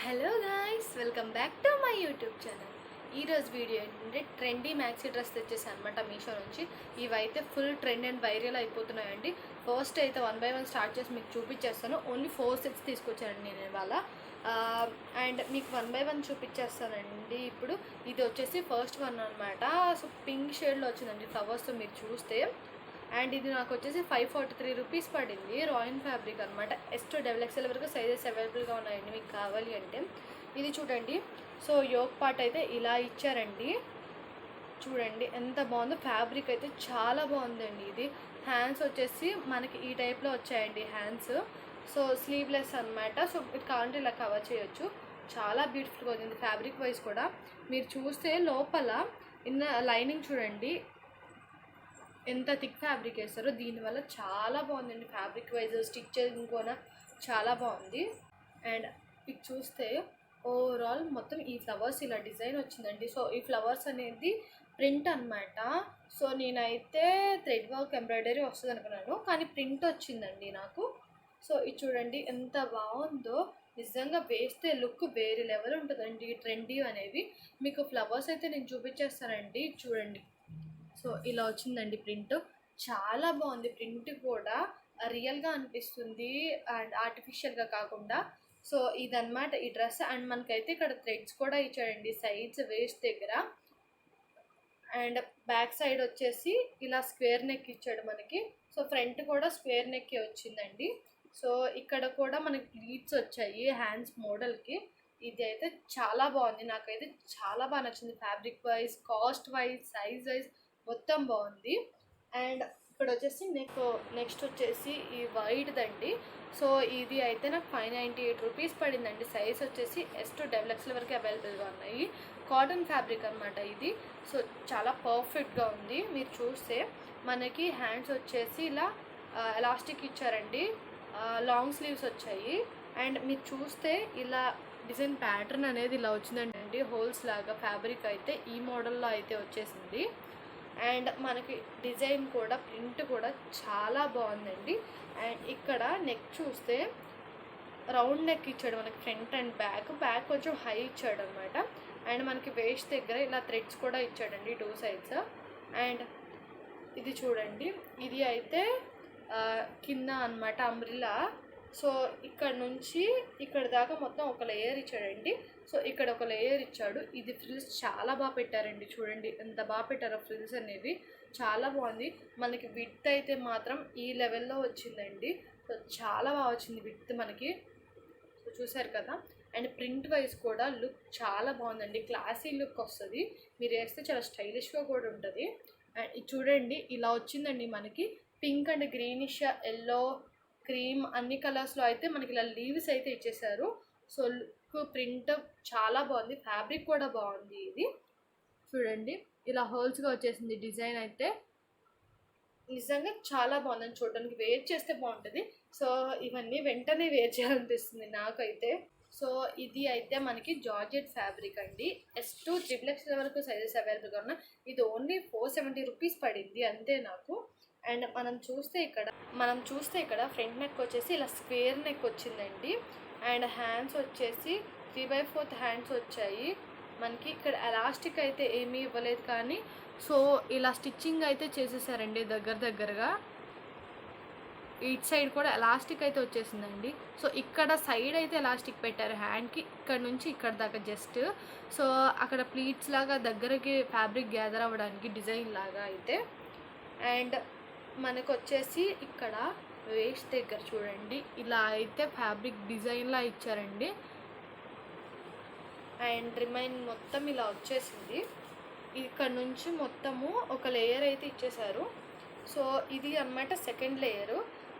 Hello guys, welcome back to my YouTube channel. ఈరోజు video ఏంటంటే trendy maxi dress తెచ్చేసాను అనమాట మీషో నుంచి. ఇవైతే ఫుల్ ట్రెండ్ అండ్ వైరల్ అయిపోతున్నాయండి. ఫస్ట్ అయితే 1 by 1 స్టార్ట్ చేసి మీకు చూపించేస్తాను. ఓన్లీ 4 sets తీసుకొచ్చానండి నేను ఇవాళ. అండ్ మీకు 1 by 1 చూపించేస్తానండి. ఇప్పుడు ఇది వచ్చేసి ఫస్ట్ వన్ అనమాట. సో పింక్ షేడ్లో వచ్చిందండి ఫ్లవర్స్తో మీరు చూస్తే. అండ్ ఇది నాకు వచ్చేసి 543 రూపీస్ పడింది. రాయన్ ఫ్యాబ్రిక్ అనమాట. S2 XXL వరకు సైజెస్ అవైలబుల్గా ఉన్నాయండి మీకు కావాలి అంటే. ఇది చూడండి. సో యోక్ పార్ట్ అయితే ఇలా ఇచ్చారండి. చూడండి ఎంత బాగుందో. ఫ్యాబ్రిక్ అయితే చాలా బాగుందండి. ఇది హ్యాండ్స్ వచ్చేసి మనకి ఈ టైప్లో వచ్చాయండి హ్యాండ్స్. సో స్లీవ్లెస్ అనమాట. సో ఇది కావాలంటే ఇలా కవర్ చేయొచ్చు. చాలా బ్యూటిఫుల్గా ఉంది ఫ్యాబ్రిక్ వైజ్ కూడా. మీరు చూస్తే లోపల లైనింగ్ చూడండి ఎంత థిక్ ఫ్యాబ్రిక్ వేస్తారో. దీనివల్ల చాలా బాగుందండి ఫ్యాబ్రిక్ వైజ్. స్టిచ్చింగ్ కూడా చాలా బాగుంది. అండ్ ఇది చూస్తే ఓవరాల్ మొత్తం ఈ ఫ్లవర్స్ ఇలా డిజైన్ వచ్చిందండి. సో ఈ ఫ్లవర్స్ అనేది ప్రింట్ అనమాట. సో నేనైతే థ్రెడ్ వర్క్ ఎంబ్రాయిడరీ వస్తుంది అనుకున్నాను, కానీ ప్రింట్ వచ్చిందండి నాకు. సో ఇది చూడండి ఎంత బాగుందో. నిజంగా వేస్తే లుక్ వేరే లెవెల్ ఉంటుందండి ట్రెండీ అనేవి. మీకు ఫ్లవర్స్ అయితే నేను చూపించేస్తానండి. చూడండి. సో ఇలా వచ్చిందండి ప్రింట్. చాలా బాగుంది. ప్రింట్ కూడా రియల్గా అనిపిస్తుంది అండ్ ఆర్టిఫిషియల్గా కాకుండా. సో ఇదన్నమాట ఈ డ్రెస్. అండ్ మనకైతే ఇక్కడ థ్రెడ్స్ కూడా ఇచ్చాడండి సైడ్స్ వేస్ట్ దగ్గర. అండ్ బ్యాక్ సైడ్ వచ్చేసి ఇలా స్క్వేర్ నెక్ ఇచ్చాడు మనకి. సో ఫ్రంట్ కూడా స్క్వేర్ నెక్ వచ్చిందండి. సో ఇక్కడ కూడా మనకి ప్లీట్స్ వచ్చాయి హ్యాండ్స్ మోడల్కి. ఇది అయితే చాలా బాగుంది. నాకైతే చాలా బాగా నచ్చింది. Fabric wise, cost wise, size wise మొత్తం బాగుంది. అండ్ ఇక్కడ వచ్చేసి నెక్స్ట్ వచ్చేసి ఈ వైట్దండి. సో ఇది అయితే నాకు 598 రూపీస్ పడిందండి. సైజ్ వచ్చేసి S2 XXL వరకు అవైలబుల్గా ఉన్నాయి. కాటన్ ఫ్యాబ్రిక్ అనమాట ఇది. సో చాలా పర్ఫెక్ట్గా ఉంది. మీరు చూస్తే మనకి హ్యాండ్స్ వచ్చేసి ఇలా ఎలాస్టిక్ ఇచ్చారండి. లాంగ్ స్లీవ్స్ వచ్చాయి. అండ్ మీరు చూస్తే ఇలా డిజైన్ ప్యాటర్న్ అనేది ఇలా వచ్చిందండి. హోల్స్ లాగా ఫ్యాబ్రిక్ అయితే ఈ మోడల్లో అయితే వచ్చేసింది. అండ్ మనకి డిజైన్ కూడా ప్రింట్ కూడా చాలా బాగుందండి. అండ్ ఇక్కడ నెక్ చూస్తే రౌండ్ నెక్ ఇచ్చాడు మనకి ఫ్రంట్ అండ్ బ్యాక్ కొంచెం హై ఇచ్చాడు అనమాట. అండ్ మనకి వేస్ట్ దగ్గర ఇలా థ్రెడ్స్ కూడా ఇచ్చాడండి 2 sides. అండ్ ఇది చూడండి. ఇది అయితే కింద అనమాట అంబ్రిల్లా. సో ఇక్కడ నుంచి ఇక్కడ దాకా మొత్తం ఒక లేయర్ ఇచ్చాడండి. సో ఇక్కడ ఒక లేయర్ ఇచ్చాడు. ఇది ఫ్రిల్స్ చాలా బాగా పెట్టారండి. చూడండి ఎంత బాగా పెట్టారో ఫ్రిల్స్ అనేవి. చాలా బాగుంది. మనకి విడ్త్ అయితే మాత్రం ఈ లెవెల్లో వచ్చిందండి. సో చాలా బాగా వచ్చింది విడ్త్ మనకి. సో చూసారు కదా. అండ్ ప్రింట్ వైజ్ కూడా లుక్ చాలా బాగుందండి. క్లాసీ లుక్ వస్తుంది. మీరు వేస్తే చాలా స్టైలిష్గా కూడా ఉంటుంది. అండ్ ఇది చూడండి ఇలా వచ్చిందండి మనకి. Pink and greenish, yellow, cream అన్ని కలర్స్లో అయితే మనకి ఇలా లీవ్స్ అయితే ఇచ్చేసారు. సో లుక్ ప్రింట్ చాలా బాగుంది. ఫ్యాబ్రిక్ కూడా బాగుంది. ఇది చూడండి ఇలా హోల్స్గా వచ్చేసింది డిజైన్ అయితే. నిజంగా చాలా బాగుందని చూడడానికి. వేర్ చేస్తే బాగుంటుంది. సో ఇవన్నీ వెంటనే వేర్ చేయాలనిపిస్తుంది నాకైతే. సో ఇది అయితే మనకి జార్జెట్ ఫ్యాబ్రిక్ అండి. S2 XXL వరకు సైజెస్ అవైలబుల్గా ఉన్నాయి. ఇది ఓన్లీ 470 రూపీస్ పడింది అంతే నాకు. అండ్ మనం చూస్తే ఇక్కడ ఫ్రంట్ నెక్ వచ్చేసి ఇలా స్క్వేర్ నెక్ వచ్చిందండి. అండ్ హ్యాండ్స్ వచ్చేసి 3/4 హ్యాండ్స్ వచ్చాయి మనకి. ఇక్కడ ఎలాస్టిక్ అయితే ఏమీ ఇవ్వలేదు, కానీ సో ఇలా స్టిచ్చింగ్ అయితే చేసేసారండి దగ్గరగా. ఇటు సైడ్ కూడా ఎలాస్టిక్ అయితే వచ్చేసిందండి. సో ఇక్కడ సైడ్ అయితే ఎలాస్టిక్ పెట్టారు హ్యాండ్కి, ఇక్కడ నుంచి ఇక్కడ దాకా జస్ట్. సో అక్కడ ప్లీట్స్ లాగా దగ్గరకి ఫ్యాబ్రిక్ గ్యాదర్ అవ్వడానికి డిజైన్ లాగా అయితే. అండ్ మనకు వచ్చేసి ఇక్కడ వేస్ట్ దగ్గర చూడండి ఇలా అయితే ఫ్యాబ్రిక్ డిజైన్లా ఇచ్చారండి. అండ్ రిమైన్ మొత్తం ఇలా వచ్చేసింది. ఇక్కడ నుంచి మొత్తము ఒక లేయర్ అయితే ఇచ్చేసారు. సో ఇది అన్నమాట second layer.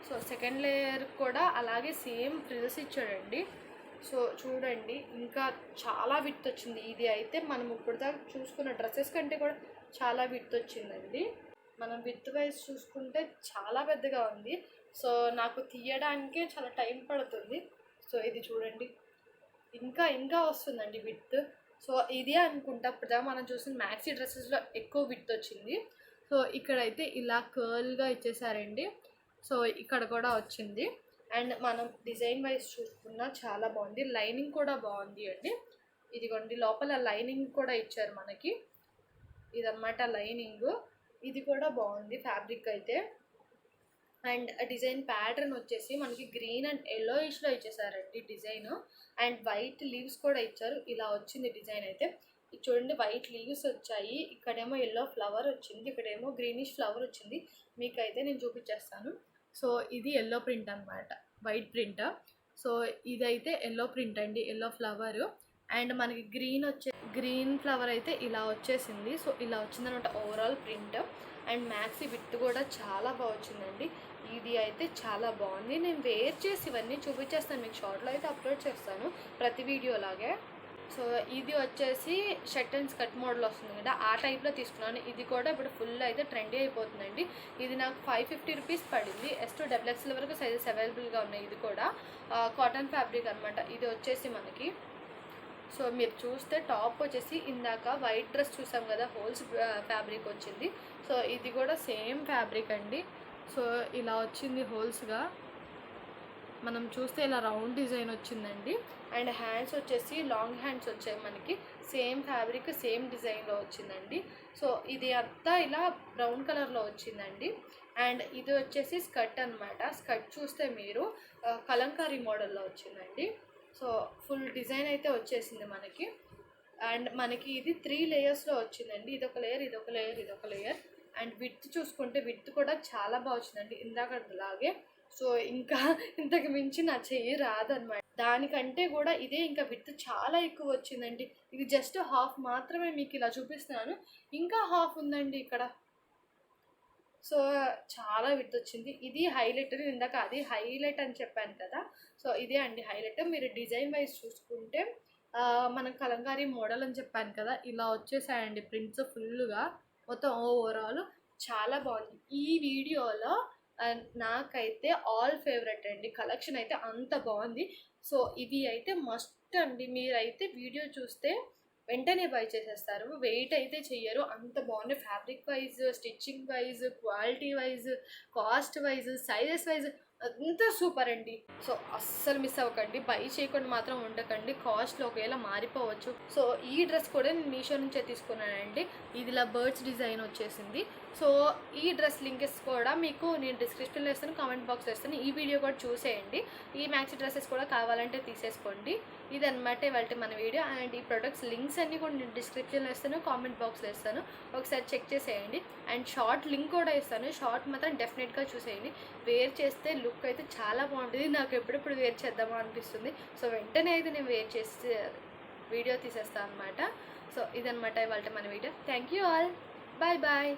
So second layer కూడా అలాగే సేమ్ ఫ్రిల్స్ ఇచ్చాడండి. సో చూడండి ఇంకా చాలా విడ్త్ వచ్చింది. ఇది అయితే మనం ఇప్పుడు దాకా చూసుకున్న డ్రెస్సెస్ కంటే కూడా చాలా విడ్త్ వచ్చిందండి. మనం విత్ వైజ్ చూసుకుంటే చాలా పెద్దగా ఉంది. సో నాకు తీయడానికే చాలా టైం పడుతుంది. సో ఇది చూడండి ఇంకా వస్తుందండి విత్. సో ఇదే అనుకుంటా ఇప్పుడు మనం చూసిన మ్యాక్సీ డ్రెస్సెస్లో ఎక్కువ విత్ వచ్చింది. సో ఇక్కడైతే ఇలా కర్ల్గా ఇచ్చేసారండి. సో ఇక్కడ కూడా వచ్చింది. అండ్ మనం డిజైన్ వైజ్ చూసుకున్నా చాలా బాగుంది. లైనింగ్ కూడా బాగుంది అండి. ఇదిగోండి లోపల లైనింగ్ కూడా ఇచ్చారు మనకి. ఇదన్నమాట లైనింగ్. ఇది కూడా బాగుంది ఫ్యాబ్రిక్ అయితే. అండ్ డిజైన్ ప్యాటర్న్ వచ్చేసి మనకి గ్రీన్ అండ్ ఎల్లోయిష్లో ఇచ్చేసారండి డిజైన్. అండ్ వైట్ లీవ్స్ కూడా ఇచ్చారు. ఇలా వచ్చింది డిజైన్ అయితే. ఇది చూడండి వైట్ లీవ్స్ వచ్చాయి. ఇక్కడేమో ఎల్లో ఫ్లవర్ వచ్చింది, ఇక్కడేమో గ్రీనిష్ ఫ్లవర్ వచ్చింది. మీకైతే నేను చూపించేస్తాను. సో ఇది ఎల్లో ప్రింట్ అనమాట, వైట్ ప్రింట్. సో ఇదైతే ఎల్లో ప్రింట్ అండి, ఎల్లో ఫ్లవర్. అండ్ మనకి గ్రీన్ ఫ్లవర్ అయితే ఇలా వచ్చేసింది. సో ఇలా వచ్చిందనమాట overall print. And maxi with కూడా చాలా బాగా వచ్చిందండి. ఇది అయితే చాలా బాగుంది. నేను వేర్ చేసి ఇవన్నీ చూపించేస్తాను మీకు, షార్ట్లో అయితే అప్లోడ్ చేస్తాను ప్రతి వీడియో లాగే. సో ఇది వచ్చేసి షర్ట్ అండ్ స్కర్ట్ మోడల్ వస్తుంది కదా, ఆ టైప్లో తీసుకున్నాను. ఇది కూడా ఇప్పుడు ఫుల్ అయితే ట్రెండీ అయిపోతుందండి. ఇది నాకు 550 రూపీస్ పడింది. S to XXL వరకు సైజెస్ అవైలబుల్గా ఉన్నాయి. ఇది కూడా కాటన్ ఫ్యాబ్రిక్ అనమాట. ఇది వచ్చేసి మనకి, సో మీరు చూస్తే టాప్ వచ్చేసి ఇందాక వైట్ డ్రెస్ చూసాం కదా, హోల్స్ ఫ్యాబ్రిక్ వచ్చింది. సో ఇది కూడా సేమ్ ఫ్యాబ్రిక్ అండి. సో ఇలా వచ్చింది హోల్స్గా. మనం చూస్తే ఇలా రౌండ్ డిజైన్ వచ్చిందండి. అండ్ హ్యాండ్స్ వచ్చేసి లాంగ్ హ్యాండ్స్ వచ్చాయి మనకి. సేమ్ ఫ్యాబ్రిక్ సేమ్ డిజైన్లో వచ్చిందండి. సో ఇది అంతా ఇలా బ్రౌన్ కలర్లో వచ్చిందండి. అండ్ ఇది వచ్చేసి స్కర్ట్ అనమాట. స్కర్ట్ చూస్తే మీరు కలంకారీ మోడల్లో వచ్చిందండి. సో ఫుల్ డిజైన్ అయితే వచ్చేసింది మనకి. అండ్ మనకి ఇది 3 లేయర్స్లో వచ్చిందండి. ఇదొక లేయర్, ఇదొక లేయర్, ఇదొక లేయర్. అండ్ విత్ చూసుకుంటే విత్ కూడా చాలా బాగా వచ్చిందండి ఇందాకలాగే. సో ఇంకా ఇంతకు మించి నా చెయ్యి రాదనమాట. దానికంటే కూడా ఇదే ఇంకా విత్ చాలా ఎక్కువ వచ్చిందండి. ఇది జస్ట్ హాఫ్ మాత్రమే మీకు ఇలా చూపిస్తున్నాను, ఇంకా హాఫ్ ఉందండి ఇక్కడ. సో చాలా విత్ వచ్చింది. ఇది హైలైట్. ఇందాక అది హైలైట్ అని చెప్పాను కదా, సో ఇదే అండి హైలైట్. మీరు డిజైన్ వైజ్ చూసుకుంటే మన కలంకారీ మోడల్ అని చెప్పాను కదా, ఇలా వచ్చేసాయండి ప్రింట్స్ ఫుల్గా మొత్తం. ఓవరాల్ చాలా బాగుంది. ఈ వీడియోలో నాకైతే ఆల్ ఫేవరెట్ అండి. కలెక్షన్ అయితే అంత బాగుంది. సో ఇవి అయితే మస్ట్ అండి. మీరైతే వీడియో చూస్తే వెంటనే బై చేసేస్తారు, వెయిట్ అయితే చెయ్యరు. అంత బాగుంది fabric wise, stitching wise, quality wise, cost wise, sizes wise అంతా సూపర్ అండి. సో అస్సలు మిస్ అవ్వకండి, బై చేయకుండా మాత్రం ఉండకండి. కాస్ట్లో ఒకవేళ మారిపోవచ్చు. సో ఈ డ్రెస్ కూడా నేను మీషో నుంచే తీసుకున్నానండి. ఇది ఇలా బర్డ్స్ డిజైన్ వచ్చేసింది. సో ఈ డ్రెస్ లింక్స్ కూడా మీకు నేను డిస్క్రిప్షన్లో ఇస్తాను, కామెంట్ బాక్స్లో ఇస్తాను. ఈ వీడియో కూడా చూసేయండి. ఈ మ్యాక్సీ డ్రెస్సెస్ కూడా కావాలంటే తీసేసుకోండి. ఇదన్నమాట ఇవాళ మన వీడియో. అండ్ ఈ ప్రొడక్ట్స్ లింక్స్ అన్నీ కూడా నేను డిస్క్రిప్షన్లో ఇస్తాను, కామెంట్ బాక్స్లో ఇస్తాను. ఒకసారి చెక్ చేసేయండి. అండ్ షార్ట్ లింక్ కూడా ఇస్తాను. షార్ట్ మాత్రం డెఫినెట్గా చూసేయండి. వేర్ చేస్తే లుక్ అయితే చాలా బాగుంటుంది. నాకు ఎప్పుడెప్పుడు వేర్ చేద్దామా అనిపిస్తుంది. సో వెంటనే అయితే నేను వేర్ చేసి వీడియో తీసేస్తాను అనమాట. సో ఇదన్నమాట ఇవాళ మన video. Thank you all. Bye bye.